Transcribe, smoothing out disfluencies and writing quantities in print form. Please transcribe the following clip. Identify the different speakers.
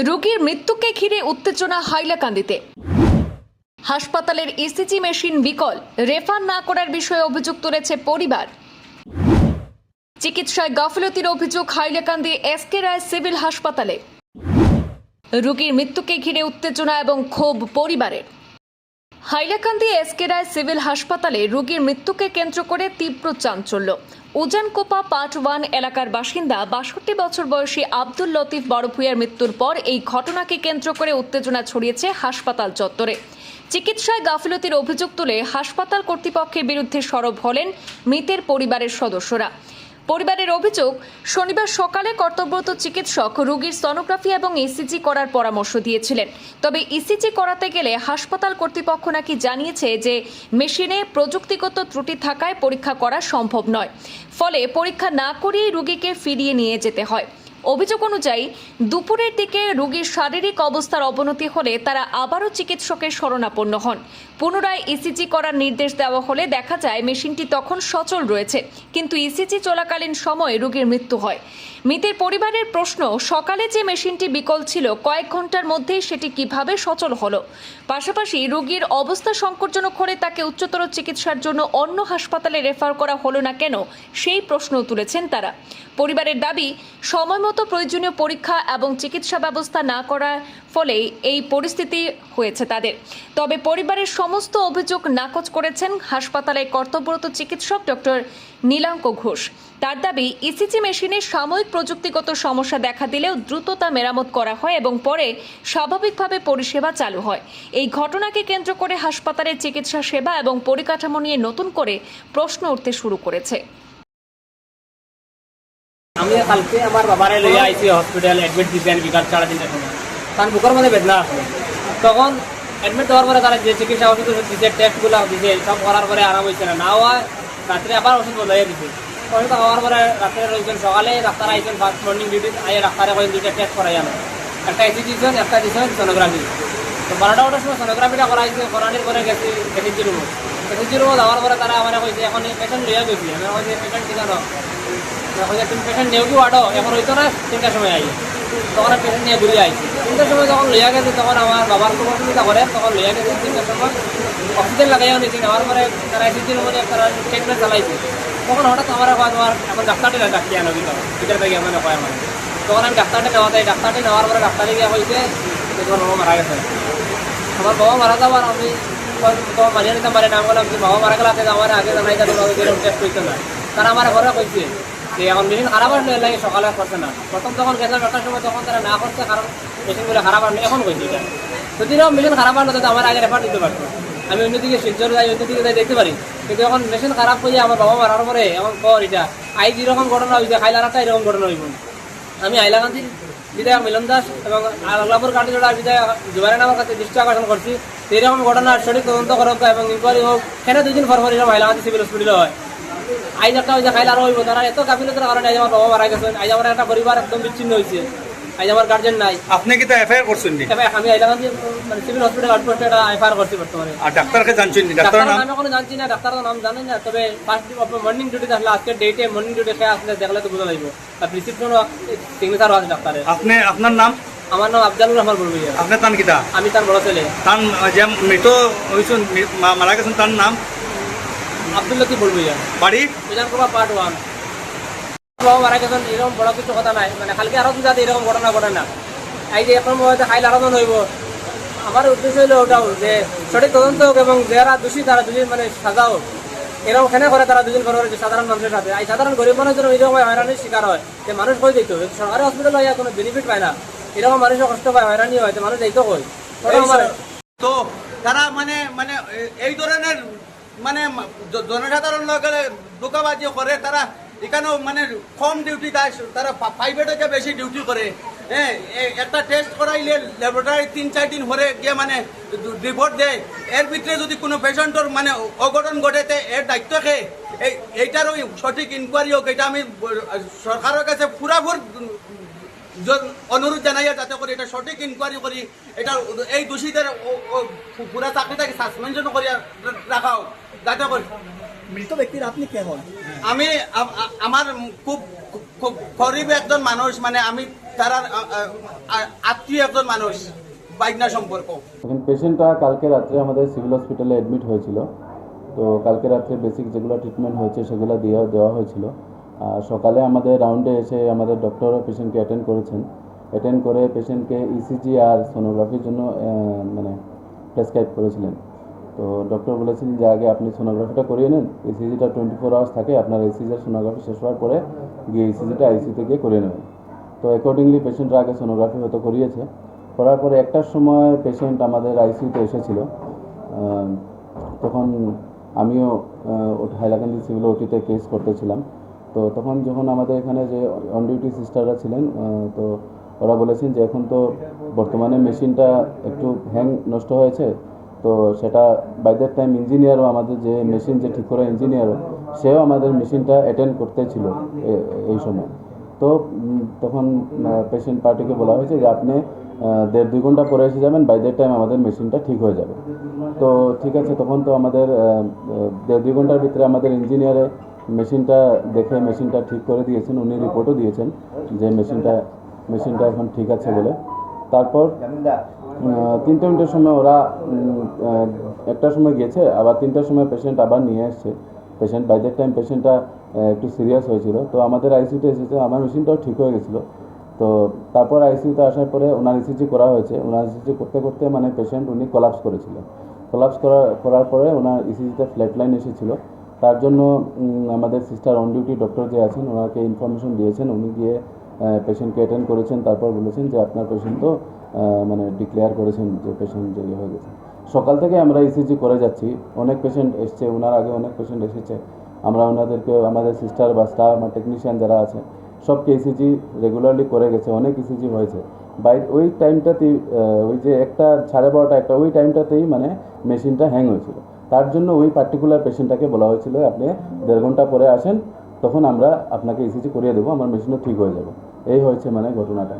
Speaker 1: রোগীর মৃত্যুকে ঘিরে উত্তেজনা হাইলাকান্দিতে। হাসপাতালের ইসিজি মেশিন বিকল, রেফার না করার বিষয়ে অভিযোগ তুলেছে পরিবার। চিকিৎসায় গাফিলতির অভিযোগ হাইলাকান্দি এসকে রায় সিভিল হাসপাতালে। রোগীর মৃত্যুকে ঘিরে উত্তেজনা এবং ক্ষোভ পরিবারের। হাইলাকান্দি এসকে রায় সিভিল হাসপাতালে রোগীর মৃত্যুকে কেন্দ্র করে তীব্র চাঞ্চল্য। উজানকোপা পার্ট 1 এলাকার বাসিন্দা 62 বছর বয়সী আব্দুল লতিফ বড়ভূঁইয়ার মৃত্যুর পর এই ঘটনাকে কেন্দ্র করে উত্তেজনা ছড়িয়েছে হাসপাতাল চত্বরে। চিকিৎসায় গাফিলতির অভিযোগ তুলে হাসপাতাল কর্তৃপক্ষের বিরুদ্ধে সরব হলেন মৃতের পরিবারের সদস্যরা। পরিবারের অভিযোগ, শনিবার সকালে কর্তব্যরত চিকিৎসক রোগীর সোনোগ্রাফি এবং ইসিজি করার পরামর্শ দিয়েছিলেন। তবে ইসিজি করাতে গেলে হাসপাতাল কর্তৃপক্ষ নাকি জানিয়েছে যে মেশিনে প্রযুক্তিগত ত্রুটি থাকায় পরীক্ষা করা সম্ভব নয়, ফলে পরীক্ষা না করিয়েই রোগীকে ফিরিয়ে নিয়ে যেতে হয়। অভিযোগ অনুযায়ী দুপুরের দিকে রোগীর শারীরিক অবস্থার অবনতি হলে তারা আবারও চিকিৎসকের শরণাপন্ন হন। পুনরায় ইসিজি করার নির্দেশ দেওয়া হলে দেখা যায় মেশিনটি তখন সচল রয়েছে, কিন্তু ইসিজি চলাকালীন সময়ে রোগীর মৃত্যু হয়। মৃতের পরিবারের প্রশ্ন, সকালে যে মেশিনটি বিকল ছিল কয়েক ঘন্টার মধ্যেই সেটি কিভাবে সচল হলো? পাশাপাশি রোগীর অবস্থা সংকটজনক হলে তাকে উচ্চতর চিকিৎসার জন্য অন্য হাসপাতালে রেফার করা হলো না কেন, সেই প্রশ্ন তুলেছেন তারা। পরিবারের দাবি, সময়মতো প্রয়োজনীয় পরীক্ষা এবং চিকিৎসা ব্যবস্থা না করার ফলে এই পরিস্থিতি হয়েছে তাদের। তবে পরিবারের সমস্ত অভিযোগ নাকচ করেছেন হাসপাতালের কর্তব্যরত চিকিৎসক ডক্টর নীলাঙ্ক ঘোষ। তার দাবি, ইসিজি মেশিনে সাময়িক প্রযুক্তিগত সমস্যা দেখা দিলেও দ্রুত তা মেরামত করা হয় এবং পরে স্বাভাবিকভাবে পরিষেবা চালু হয়। এই ঘটনাকে কেন্দ্র করে হাসপাতালের চিকিৎসা সেবা এবং পরিকাঠামো নিয়ে নতুন করে প্রশ্ন উঠতে শুরু করেছে।
Speaker 2: আমি কালকে আমার বাবারে লইয়া আইছি হসপিটাল, অ্যাডমিট দিতেন বিকাল 3:30টার সময়। তার বুকের মধ্যে বেদনা আছে। তখন অ্যাডমিট দেওয়ার পরে তারা যে চিকিৎসা ওষুধ দিচ্ছে, টেস্টগুলো দিচ্ছে, সব করার পরে আরাম হয়েছে না হয় রাত্রে আবার ওষুধ বদলাইয়া দিচ্ছে। ওষুধ খাওয়ার পরে রাত্রে রয়েছেন, সকালে ডাক্তার আইছেন ফার্স্ট মর্নিং ডিউটি আইয়া ডাক্তারে কয়েন 2টা টেস্ট করাই আনো, একটা ইসিজি দিচ্ছেন, একটা দিচ্ছেন সোনোগ্রাফি। তো 12টার সময় সোনোগ্রাফিটা করাইছে, করানোর পরে গেছি এসিজি রুম। এসিজি রুমে যাওয়ার পরে তারা আমার কইছে এখন পেশেন্ট লইয়া গেছি। আমি কইছি পেশেন্ট ঠিকানো তুমি পেশেন্ট নিয়েও কি ওয়ার্ডো এখন হইতো না, 3টার সময় আই। তখন পেশেন্ট নিয়ে ঘুরে আইছি। 3টার সময় যখন লইয়া গেছে তখন আমার বাবার খুব অসুবিধা করে, তখন লইয়া গেছে 3টার সময় অক্সিজেন লাগাইও নিয়েছি। নেওয়ার পরে তারা এসিজির মধ্যে একটা ট্রিটমেন্ট চালাইছে। তখন হঠাৎ আমার তোমার এখন ডাক্তারটি ডাকি আনো ভিতর থেকে মানে কয় আমার। তখন আমি ডাক্তারটা নেওয়া যাই, ডাক্তারটি নেওয়ার পরে ডাক্তারে গিয়ে হয়েছে তোমার বাবা মারা গেছে। আমার বাবা মারা যাবার আমি মানিয়ে নিতে পারি না। আমি বললাম যে বাবা মারা গেলে আপনি আমার আগে জানাই যেরকম টেস্ট করতে না। তারা আমার ঘরে কইছে যে এখন মেশিন খারাপ আসলে লাগে, সকালে করছে না। প্রথম যখন গেছিলাম 8টার সময় তখন তারা না করছে, কারণ মেশিনগুলো খারাপ আসলে এখন কইছে এটা। যদিও মেশিন খারাপ আসলে তো আমার আগে রেফার দিতে পারতো, আমি অন্যদিকে শিলচর যাই, অন্যদিকে যাই দেখতে পারি। কিন্তু এখন মেশিন খারাপ হয়ে আমার বাবা মারার পরে এখন কর এটা আই যেরকম ঘটনা হয়েছে খাইলারাটা এরকম ঘটনা হইব। আমি হাইলাকান্দির বিধায়ক মিলন দাস এবং আল্লাপুর কাটিজোড়ার বিধায়ক জুবাইর নামের কাছে দৃষ্টি আকর্ষণ করছি, এইরকম ঘটনার সঠিক তদন্ত করক এবং ইনকোয়ারি হোক। কেন 2 দিন পর এরকম হাইলাকান্দি সিভিল হসপিটালে হয় আইজ একটা হয়েছে খাইলার হইব। তারা এত গাফিলতির কারণে আজ আমার বাবা মারা গেছেন। আজ আমার একটা পরিবার একদম বিচ্ছিন্ন হয়েছে। আজ আমার গার্জেন নাই।
Speaker 3: আপনি কি এফআইআর করছেন?
Speaker 2: আমি হাইলাকান্দি মানে সিভিল হসপিটাল আউটপোস্টে একটা এফআইআর করছি বর্তমানে।
Speaker 3: আর ডাক্তারকে জানছেন? ডাক্তারের নাম
Speaker 2: আমি এখনো জানছি না, ডাক্তারের নাম জানেন না। তবে ফার্স্ট মর্নিং ডিউটিতে আসলে আজকে ডেটে মর্নিং ডিউটি খেয়ে আসলে দেখলে তো বোঝা যাইব। আর প্রিসক্রিপশনও সিগনেচারও আছে ডাক্তারের।
Speaker 3: আপনার নাম?
Speaker 2: আমার নাম আফজালুর রহমান বড়ভূঁইয়া।
Speaker 3: আপনার নাম কিতা?
Speaker 2: আমি তার বড় ছেলে।
Speaker 3: তার যে মৃত হয়েছেন মারা গেছেন তার নাম
Speaker 2: আব্দুল লতিফ বড়ভূঁইয়া, বাড়ি উজানকোপা পার্ট 1। বাবা মারা গেছেন এরকম বড় কিছু কথা নাই, মানে কালকে আরো যাতে এরকম ঘটনা ঘটে না। এই যে এখন খাইল আরাধন হইব, আমার উদ্দেশ্য হইলো ওটাও যে সঠিক তদন্ত হোক এবং যারা দোষী তারা দোষী মানে সাজা হোক। এরকম খেনে করে তারা 2 দিন পর যে সাধারণ মানুষের সাথে এই সাধারণ গরিব মানুষের এরকম হয়রানির শিকার হয় যে মানুষ কই দিত সরকারি হসপিটাল হইয়া কোনো বেনিফিট পায় না। এরকম মানুষের কষ্ট পায়, হয়রানি হয়, মানুষ যাইতো কই।
Speaker 4: তো তারা মানে মানে এই ধরনের মানে জনসাধারণ লোকের ধোঁকাবাজি করে। তারা এখানেও মানে কম ডিউটি দেয়, তারা প্রাইভেটে বেশি ডিউটি করে। হ্যাঁ, একটা টেস্ট করাইলে ল্যাবরেটরি 3-4 দিন পরে গিয়ে মানে রিপোর্ট দেয়। এর ভিতরে যদি কোনো পেশেন্টর মানে অঘটন ঘটেতে এর দায়িত্ব কে? এইটারও সঠিক ইনকোয়ারি হোক, এটা আমি সরকারের কাছে পুরাপুর অনুরোধ জানাইয়া যাতে করে এটা সঠিক ইনকোয়ারি করি, এটা এই দোষীদের পুরা চাকরিটাকে সাসপেনশন করিয়া রাখা হোক যাতে করে।
Speaker 5: মৃত ব্যক্তির আপনি কে হন?
Speaker 4: আমি আমার খুব খুব গরিব একজন মানুষ, মানে আমি তারা আত্মীয় একজন মানুষ বাইকনা সম্পর্ক।
Speaker 5: এখন পেশেন্টটা কালকে রাত্রে আমাদের সিভিল হসপিটালে অ্যাডমিট হয়েছিল। তো কালকে রাত্রে বেসিক যেগুলো ট্রিটমেন্ট হয়েছে সেগুলো দেওয়া হয়েছিল। আর সকালে আমাদের রাউন্ডে এসে আমাদের ডক্টরও পেশেন্টকে অ্যাটেন্ড করেছেন। অ্যাটেন্ড করে পেশেন্টকে ইসিজি আর সোনোগ্রাফির জন্য মানে প্রেসক্রাইব করেছিলেন। তো ডক্টর বলেছেন যে আগে আপনি সোনোগ্রাফিটা করিয়ে নেন, ইসিজিটা 24 আওয়ার্স থাকে, আপনার ইসিজি আর সোনোগ্রাফি শেষ হওয়ার পরে গিয়ে ইসিজিটা আইসিতে গিয়ে করিয়ে নেবেন। তো অ্যাকর্ডিংলি পেশেন্টরা আগে সোনোগ্রাফি হয়তো করিয়েছে। করার পরে একটার সময় পেশেন্ট আমাদের আইসিইউতে এসেছিল। তখন আমিও হাইলাকান্দি সিভিল ওটিতে কেস করতেছিলাম। তো তখন যখন আমাদের এখানে যে অন ডিউটি সিস্টাররা ছিলেন, তো ওরা বলেছেন যে এখন তো বর্তমানে মেশিনটা একটু হ্যাং নষ্ট হয়েছে, তো সেটা বাই দ্যাট টাইম ইঞ্জিনিয়ারও আমাদের যে মেশিন যে ঠিক করা ইঞ্জিনিয়ারও সেও আমাদের মেশিনটা অ্যাটেন্ড করতে ছিল এই সময়। তো তখন পেশেন্ট পার্টিকে বলা হয়েছে যে আপনি 1.5-2 ঘন্টা পরে এসে যাবেন, বাই দ্যাট টাইম আমাদের মেশিনটা ঠিক হয়ে যাবে। তো ঠিক আছে, তখন তো আমাদের 1.5-2 ঘন্টার ভিতরে আমাদের ইঞ্জিনিয়ারে মেশিনটা দেখে মেশিনটা ঠিক করে দিয়েছেন, উনি রিপোর্টও দিয়েছেন যে মেশিনটা এখন ঠিক আছে বলে। তারপর 3টে মিনিটের সময় ওরা একটার সময় গেছে, আবার 3টার সময় পেশেন্ট আবার নিয়ে আসছে। পেশেন্ট বাই দ্যাট টাইম পেশেন্টটা একটু সিরিয়াস হয়েছিল। তো আমাদের আইসিইউতে এসেছে, আমার মেশিনটাও ঠিক হয়ে গেছিলো। তো তারপর আইসিইউতে আসার পরে ওনার ইসিজি করা হয়েছে। ওনার ইসিজি করতে করতে মানে পেশেন্ট উনি কোলাপস করেছিলেন। কোলাপস করার পরে ওনার ইসিজিতে ফ্ল্যাট লাইন এসেছিলো। তার জন্য আমাদের সিস্টার অন ডিউটি ডক্টর যে আছেন ওনাকে ইনফরমেশন দিয়েছেন। উনি গিয়ে পেশেন্টকে অ্যাটেন্ড করেছেন। তারপর বলেছেন যে আপনার পেশেন্ট তো মানে ডিক্লেয়ার করেছেন যে পেশেন্ট যে হয়ে গেছে। সকাল থেকে আমরা ইসিজি করে যাচ্ছি, অনেক পেশেন্ট এসছে, ওনার আগে অনেক পেশেন্ট এসেছে। আমরা ওনাদেরকে আমাদের সিস্টার বা স্টাফ বা টেকনিশিয়ান যারা আছে সবকে ইসিজি রেগুলারলি করে গেছে, অনেক ইসিজি হয়েছে। ওই টাইমটাতেই ওই যে 1:30 ওই টাইমটাতেই মানে মেশিনটা হ্যাং হয়েছিল। তার জন্য ওই পার্টিকুলার পেশেন্টটাকে বলা হয়েছিল আপনি 1.5 ঘন্টা পরে আসেন, তখন আমরা আপনাকে ইসিজি করিয়ে দেবো, আমার মেশিনও ঠিক হয়ে যাবে। এই হয়েছে মানে ঘটনাটা।